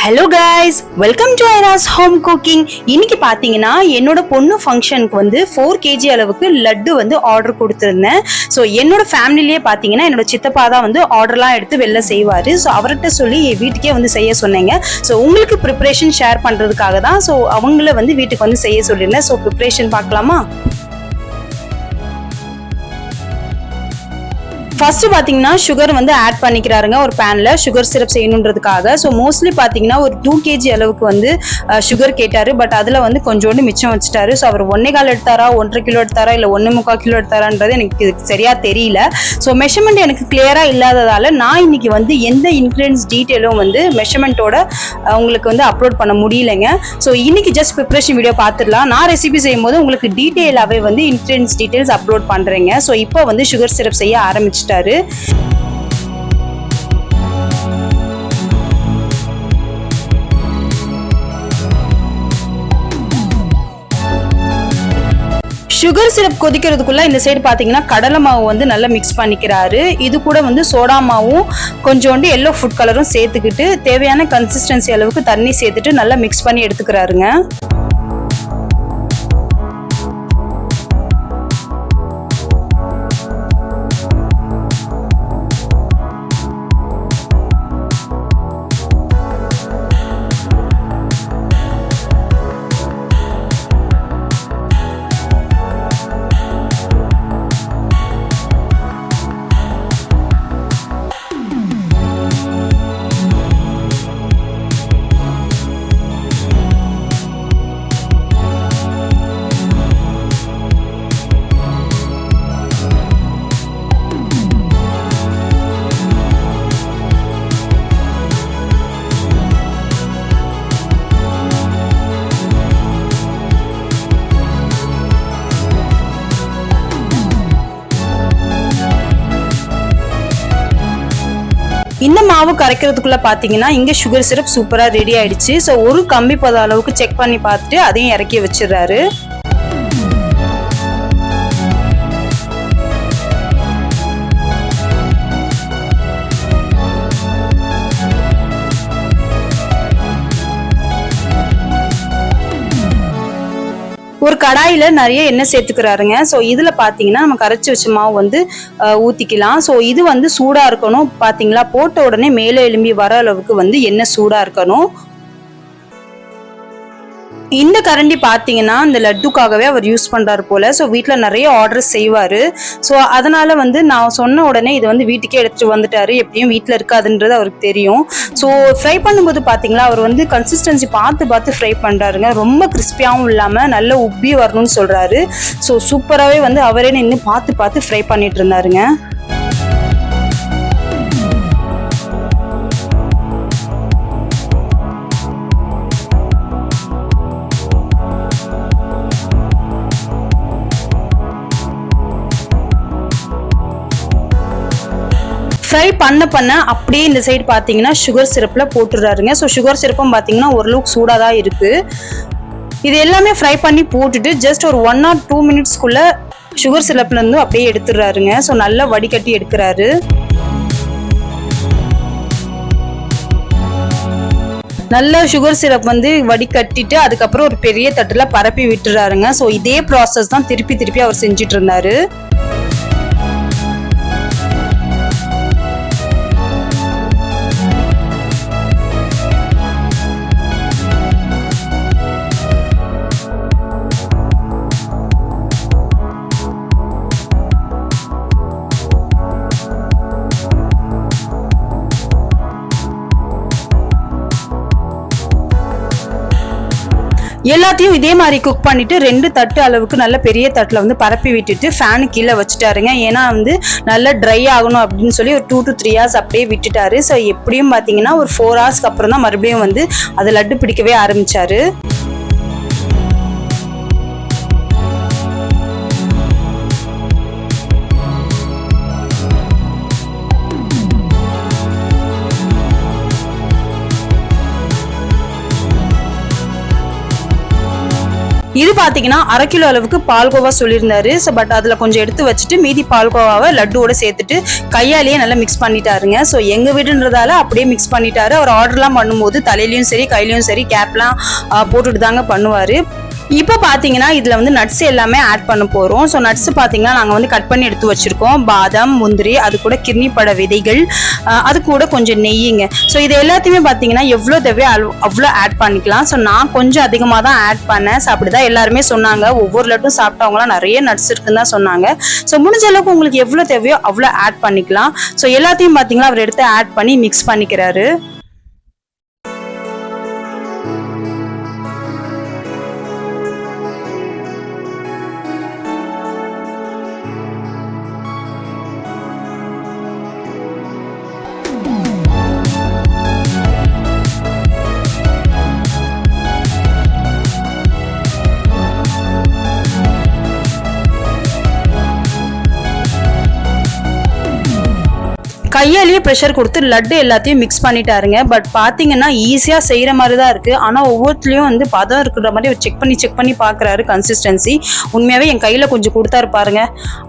Hello guys, welcome to Aira's home cooking. இன்னைக்கு பார்த்தீங்கன்னா என்னோட பொண்ணு ஃபங்க்ஷனுக்கு வந்து 4 kg அளவுக்கு லட்டு வந்து ஆர்டர் கொடுத்துருந்தேன். ஸோ என்னோட ஃபேமிலிலேயே பார்த்தீங்கன்னா என்னோட சித்தப்பா தான் வந்து ஆர்டர்லாம் எடுத்து வெளில செய்வார். ஸோ அவர்கிட்ட சொல்லி என் வீட்டுக்கே வந்து செய்ய சொன்னேங்க. ஸோ உங்களுக்கு ப்ரிப்ரேஷன் ஷேர் பண்ணுறதுக்காக தான் ஸோ அவங்கள வந்து வீட்டுக்கு வந்து செய்ய சொல்லியிருந்தேன். ஸோ ப்ரிப்ரேஷன் பார்க்கலாமா? ஃபர்ஸ்ட் பாத்தீங்கன்னா சுகர் வந்து ஆட் பண்ணிக்கிறாருங்க ஒரு பேன்ல சுகர் சிரப் செய்யணுன்றதுக்காக. ஸோ மோஸ்ட்லி பாத்தீங்கன்னா ஒரு 2 kg அளவுக்கு வந்து சுகர் கேட்டாரு. பட் அதுல வந்து கொஞ்சோண்டு மிச்சம் வச்சுட்டாரு. ஸோ அவர் 1.25 எடுத்தாரா, 1.5 கிலோ எடுத்தாரா, இல்ல 1.25 கிலோ எடுத்தாரான்றது எனக்கு சரியா தெரியல. ஸோ மெஷர்மெண்ட் எனக்கு கிளியரா இல்லாததால நான் இன்னைக்கு வந்து எந்த இன்கிரீடியன்ஸ் டீட்டெயிலும் வந்து மெஷர்மெண்ட்டோட உங்களுக்கு வந்து அப்லோட் பண்ண முடியலைங்க. ஸோ இன்னைக்கு ஜஸ்ட் ப்ரிப்பரேஷன் வீடியோ பார்த்துடலாம். நான் ரெசிபி செய்யும் போது உங்களுக்கு டீட்டெயிலாவே வந்து இன்கிரீடியன்ஸ் டீட்டெயில்ஸ் அப்லோட் பண்றேங்க. ஸோ இப்போ வந்து சுகர் சிரப் செய்ய ஆரம்பிச்சு சுகர் சிரப் கொதிக்கிறதுக்குள்ள இந்த சைடு பாத்தீங்கன்னா கடலை மாவு வந்து நல்லா மிக்ஸ் பண்ணிக்கிறாரு. இது கூட வந்து சோடா மாவும் கொஞ்சோண்டு எல்லோ ஃபுட் கலரும் சேர்த்துக்கிட்டு தேவையான கன்சிஸ்டன்சி அளவுக்கு தண்ணி சேர்த்துட்டு நல்லா மிக்ஸ் பண்ணி எடுத்துக்கிறாருங்க. இந்த மாவு கரைக்கிறதுக்குள்ள பாத்தீங்கன்னா இங்க சுகர் சிரப் சூப்பரா ரெடி ஆயிடுச்சு. ஸோ ஒரு கம்பி பத அளவுக்கு செக் பண்ணி பார்த்துட்டு அதையும் இறக்கி வச்சிடறாரு. ஒரு கடாயில நிறைய எண்ணெய் சேர்த்துக்கிறாருங்க. ஸோ இதுல பாத்தீங்கன்னா நம்ம கரைச்சி வச்ச மாவு வந்து ஊத்திக்கலாம். ஸோ இது வந்து சூடா இருக்கணும். பாத்தீங்களா, போட்ட உடனே மேலே எழும்பி வர அளவுக்கு வந்து எண்ணெய் சூடா இருக்கணும். இந்த கரண்டி பாத்தீங்கன்னா இந்த லட்டுக்காகவே அவர் யூஸ் பண்றாரு போல. ஸோ வீட்டுல நிறைய ஆர்டர் செய்வாரு. ஸோ அதனால வந்து நான் சொன்ன உடனே இது வந்து வீட்டுக்கே எடுத்துட்டு வந்துட்டாரு. எப்படியும் வீட்டுல இருக்காதுன்றது அவருக்கு தெரியும். ஸோ ஃப்ரை பண்ணும்போது பாத்தீங்களா அவர் வந்து கன்சிஸ்டன்சி பார்த்து ஃப்ரை பண்றாருங்க. ரொம்ப கிறிஸ்பியாவும் இல்லாம நல்ல உப்பி வரணும்னு சொல்றாரு. ஸோ சூப்பராகவே வந்து அவரே நின்று பார்த்து ஃப்ரை பண்ணிட்டு இருந்தாருங்க. ஃப்ரை பண்ண அப்படியே இந்த சைடு பார்த்தீங்கன்னா சுகர் சிரப்பில் போட்டுடுறாருங்க. ஸோ சுகர் சிரப்பும் பார்த்தீங்கன்னா ஓரளவுக்கு சூடாக தான் இருக்குது. இது எல்லாமே ஃப்ரை பண்ணி போட்டுட்டு ஜஸ்ட் ஒரு 1 or 2 மினிட்ஸ்க்குள்ள சுகர் சிரப்லேருந்து அப்படியே எடுத்துடுறாருங்க. ஸோ நல்லா வடிகட்டி எடுக்கிறாரு. நல்ல சுகர் சிரப் வந்து வடிகட்டிட்டு அதுக்கப்புறம் ஒரு பெரிய தட்டில் பரப்பி விட்டுறாருங்க. ஸோ இதே ப்ராசஸ் தான் திருப்பி அவர் செஞ்சுட்டு இருந்தாரு. எல்லாத்தையும் இதே மாதிரி குக் பண்ணிட்டு 2 தட்டு அளவுக்கு நல்ல பெரிய தட்டுல வந்து பரப்பி விட்டுட்டு ஃபேனு கீழே வச்சுட்டாருங்க. ஏன்னா வந்து நல்லா ட்ரை ஆகணும் அப்படின்னு சொல்லி ஒரு 2 to 3 hours அப்படியே விட்டுட்டாரு. ஸோ எப்படியும் பார்த்தீங்கன்னா ஒரு 4 hours அப்புறம் தான் மறுபடியும் வந்து அதை லட்டு பிடிக்கவே ஆரம்பிச்சாரு. இது பார்த்தீங்கன்னா 1/2 கிலோ அளவுக்கு பால்கோவா சொல்லியிருந்தாரு. ஸோ பட் அதில் கொஞ்சம் எடுத்து வச்சுட்டு மீதி பால்கோவாவை லட்டுவோட சேர்த்துட்டு கையாலேயே நல்லா மிக்ஸ் பண்ணிட்டாருங்க. ஸோ எங்கள் வீடுன்றதால அப்படியே மிக்ஸ் பண்ணிட்டாரு. அவர் ஆர்டர்லாம் பண்ணும்போது தலையிலையும் சரி கையிலையும் சரி கேப்லாம் போட்டுட்டு தாங்க பண்ணுவார். இப்போ பார்த்தீங்கன்னா இதில் வந்து நட்ஸ் எல்லாமே ஆட் பண்ண போகிறோம். ஸோ நட்ஸ் பார்த்தீங்கன்னா நாங்கள் வந்து கட் பண்ணி எடுத்து வச்சுருக்கோம். பாதாம், முந்திரி, அது கூட கிர்னிப்பழ விதைகள், அது கூட கொஞ்சம் நெய்யுங்க. ஸோ இது எல்லாத்தையுமே பார்த்தீங்கன்னா எவ்வளோ தேவையோ அவ்வளோ ஆட் பண்ணிக்கலாம். ஸோ நான் கொஞ்சம் அதிகமாக தான் ஆட் பண்ணேன். ஸோ அப்படி தான் எல்லாருமே சொன்னாங்க. ஒவ்வொரு லட்டும் சாப்பிட்டவங்களாம் நிறைய நட்ஸ் இருக்குன்னு தான் சொன்னாங்க. ஸோ முடிஞ்ச அளவுக்கு உங்களுக்கு எவ்வளோ தேவையோ அவ்வளோ ஆட் பண்ணிக்கலாம். ஸோ எல்லாத்தையும் பார்த்தீங்கன்னா அவர் எடுத்து ஆட் பண்ணி மிக்ஸ் பண்ணிக்கிறாரு. கையாலேயே ப்ரெஷர் கொடுத்து லட்டு எல்லாத்தையும் மிக்ஸ் பண்ணிட்டாருங்க. பட் பார்த்தீங்கன்னா ஈஸியாக செய்கிற மாதிரி தான் இருக்குது. ஆனால் ஒவ்வொருத்துலேயும் வந்து பதம் இருக்கிற மாதிரி செக் பண்ணி பார்க்குறாரு கன்சிஸ்டன்சி. உண்மையாகவே என் கையில் கொஞ்சம் கொடுத்தாரு பாருங்க.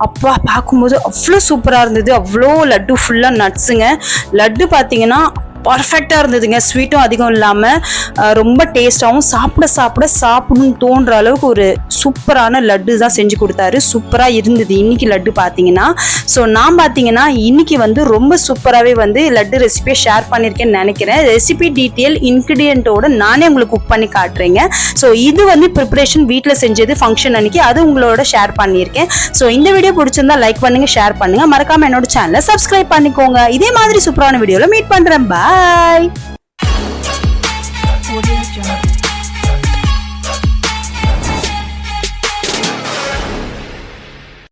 அப்பா பார்க்கும்போது அவ்வளோ சூப்பராக இருந்தது. அவ்வளோ லட்டு ஃபுல்லாக நட்ஸுங்க. லட்டு பார்த்தீங்கன்னா பர்ஃபெக்டாக இருந்ததுங்க. ஸ்வீட்டும் அதிகம் இல்லாமல் ரொம்ப டேஸ்ட்டாகவும் சாப்பிடணும்னு தோன்ற அளவுக்கு ஒரு சூப்பரான லட்டு தான் செஞ்சு கொடுத்தாரு. சூப்பராக இருந்தது இன்னைக்கு லட்டு பார்த்தீங்கன்னா. ஸோ நான் பார்த்தீங்கன்னா இன்னைக்கு வந்து ரொம்ப சூப்பராகவே வந்து லட்டு ரெசிபியை ஷேர் பண்ணியிருக்கேன்னு நினைக்கிறேன். ரெசிபி டீட்டெயில் இன்க்ரீடியண்ட்டோட நானே உங்களுக்கு குக் பண்ணி காட்டுறேங்க. ஸோ இது வந்து ப்ரிப்பரேஷன் வீட்டில் செஞ்சது ஃபங்க்ஷன் அன்னைக்கு, அது உங்களோட ஷேர் பண்ணியிருக்கேன். ஸோ இந்த வீடியோ பிடிச்சிருந்தா லைக் பண்ணுங்க, ஷேர் பண்ணுங்க, மறக்காம என்னோட சேனலை சப்ஸ்கிரைப் பண்ணிக்கோங்க. இதே மாதிரி சூப்பரான வீடியோவில் மீட் பண்ணுறேன். Bye.